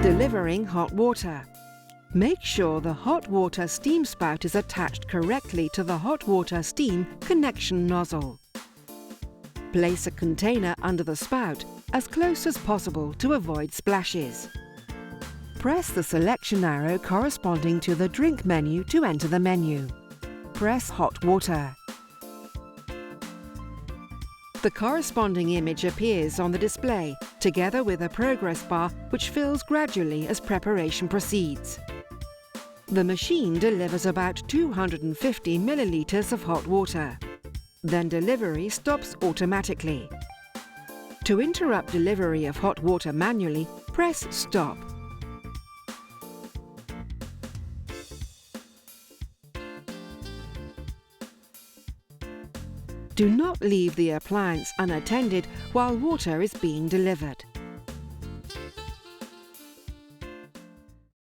Delivering hot water. Make sure the hot water steam spout is attached correctly to the hot water steam connection nozzle. Place a container under the spout as close as possible to avoid splashes. Press the selection arrow corresponding to the drink menu to enter the menu. Press Hot Water. The corresponding image appears on the display, together with a progress bar which fills gradually as preparation proceeds. The machine delivers about 250 millilitres of hot water. Then delivery stops automatically. To interrupt delivery of hot water manually, press Stop. Do not leave the appliance unattended while water is being delivered.